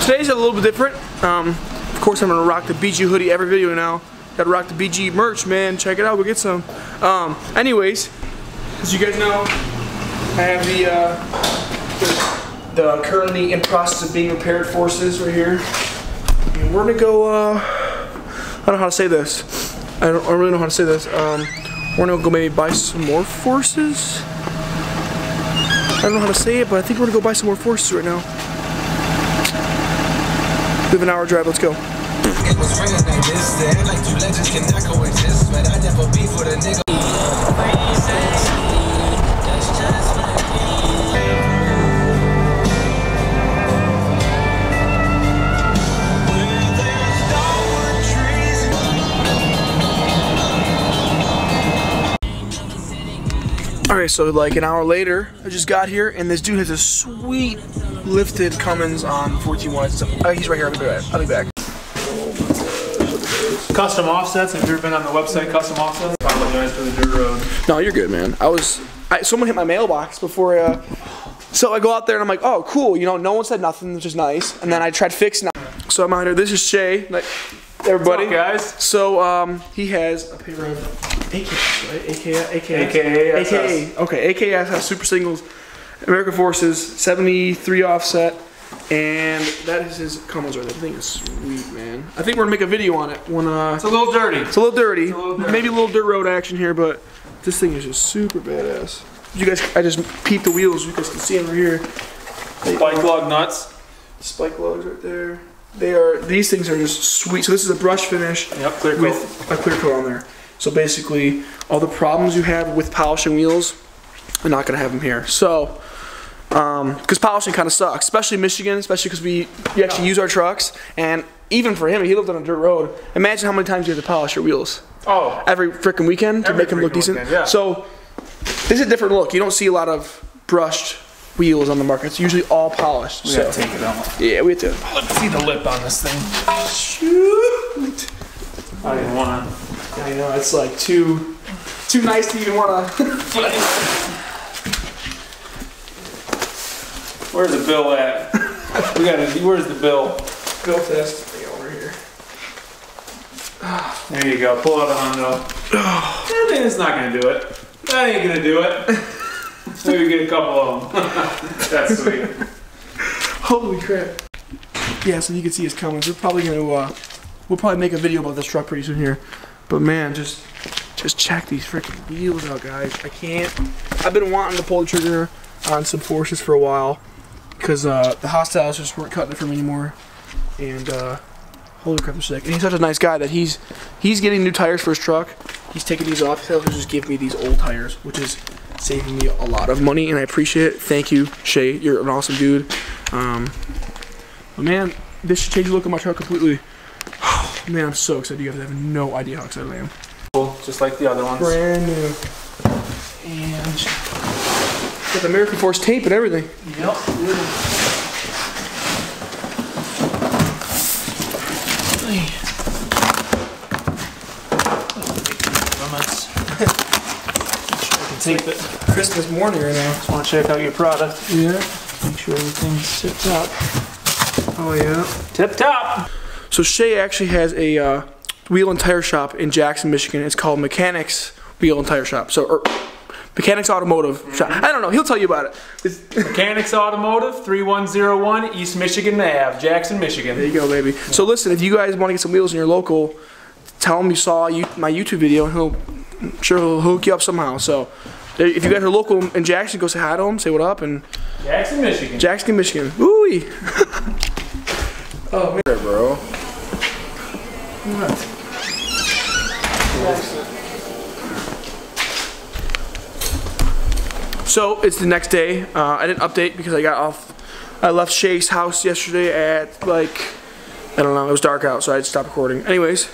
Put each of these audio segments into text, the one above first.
Today's a little bit different. Of course, I'm gonna rock the BG hoodie every video now. Gotta rock the BG merch, man. Check it out. Go get some. Anyways, as you guys know, I have the currently in process of being repaired forces right here. And we're gonna go. I don't know how to say this. I don't really know how to say this. We're gonna go maybe buy some more forces. I don't know how to say it, but I think we're gonna go buy some more forces right now. We have an hour drive. Let's go. It was real like this, then like two legends cannot coexist, but I never beef with a nigga. Alright, so like an hour later, I just got here, and this dude has a sweet lifted Cummins on 14.1. Oh, he's right here. I'll be back. Custom offsets. Have you ever been on the website Custom Offsets? Apologize for the dirt road. No, you're good, man. Someone hit my mailbox before. So I go out there and I'm like, oh, cool. You know, no one said nothing, which is nice. And then I tried fixing it. So I'm out here. This is Shay. Like, everybody. What's up, guys? So he has a pair of AKS, right? AKS. Okay, AKS has super singles, American Forces, 73 offset, and that is his Cummins right there. I think it's sweet, man. I think we're gonna make a video on it when it's a little dirty. It's a little dirty. Maybe a little dirt road action here, but this thing is just super badass. You guys, I just peeped the wheels. You guys can see them right here. Spike lug nuts. Spike lugs right there. These things are just sweet. So this is a brush finish. Yep, clear coat. With a clear coat on there. So basically, all the problems you have with polishing wheels, I'm not gonna have them here. So, because polishing kind of sucks, especially in Michigan, especially because we actually use our trucks, and even for him, he lived on a dirt road. Imagine how many times you have to polish your wheels. Oh. Every freaking weekend to make them look decent. Weekend, yeah. So, this is a different look. You don't see a lot of brushed wheels on the market. It's usually all polished. We gotta take it out. Yeah, we have to. Let's see the lip on this thing. Shoot. I didn't wanna. I know, it's like too nice to even wanna. Where's the bill at? Where's the bill? Bill test. Over here. There you go. Pull out a hundo. I mean, it's not gonna do it. That ain't gonna do it. Maybe get a couple of them. That's sweet. Holy crap. Yeah, so you can see his comments. We're probably gonna we'll probably make a video about this truck pretty soon here. But man, just check these freaking wheels out, guys. I've been wanting to pull the trigger on some Porsches for a while because the Hostiles just weren't cutting it for me anymore. And holy crap, they're sick. And he's such a nice guy that he's getting new tires for his truck. He's taking these off. He'll just give me these old tires, which is saving me a lot of money, and I appreciate it. Thank you, Shay. You're an awesome dude. But man, this should change the look of my truck completely. Man, I'm so excited. You guys have no idea how excited I am. Just like the other ones. Brand new. And got the American Force tape and everything. Yep. Tape it. Christmas morning right now. Just want to check out your product. Yeah. Make sure everything's tip top. Oh yeah. Tip top. So Shay actually has a wheel and tire shop in Jackson, Michigan. It's called Mechanics Wheel and Tire Shop. So, Mechanics Automotive Shop. I don't know. He'll tell you about it. Mechanics Automotive, 3101 East Michigan Ave, Jackson, Michigan. There you go, baby. So listen, if you guys want to get some wheels in your local, tell him you saw my YouTube video, and he'll hook you up somehow. So, if you guys are local in Jackson, go say hi to him, say what up, and Jackson, Michigan. Jackson, Michigan. Ooh-wee. Oh man, bro. What? So it's the next day. I didn't update because I left Shay's house yesterday at like, I don't know, it was dark out, so I had to stop recording. Anyways,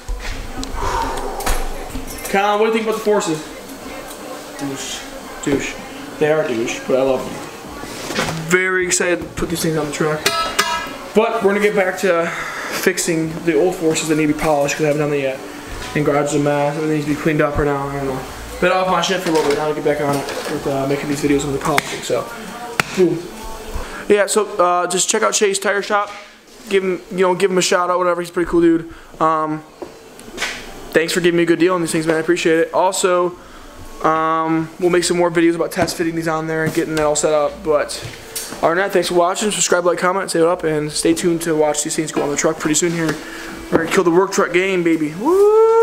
Colin, what do you think about the Forces? Douche. They are douche, but I love them. Very excited to put these things on the truck. But we're gonna get back to fixing the old Forces that need to be polished because I haven't done that yet. And garage is a mess. Everything needs to be cleaned up right now. I don't know. Been off my shit for a little bit. Now to get back on it with making these videos on the polishing. So, boom. Yeah, so just check out Chase Tire Shop. Give him a shout out, whatever. He's a pretty cool dude. Thanks for giving me a good deal on these things, man. I appreciate it. Also, we'll make some more videos about test fitting these on there and getting that all set up. But other than that, thanks for watching. Subscribe, like, comment, say what up, and stay tuned to watch these things go on the truck pretty soon here. We're gonna kill the work truck game, baby. Woo!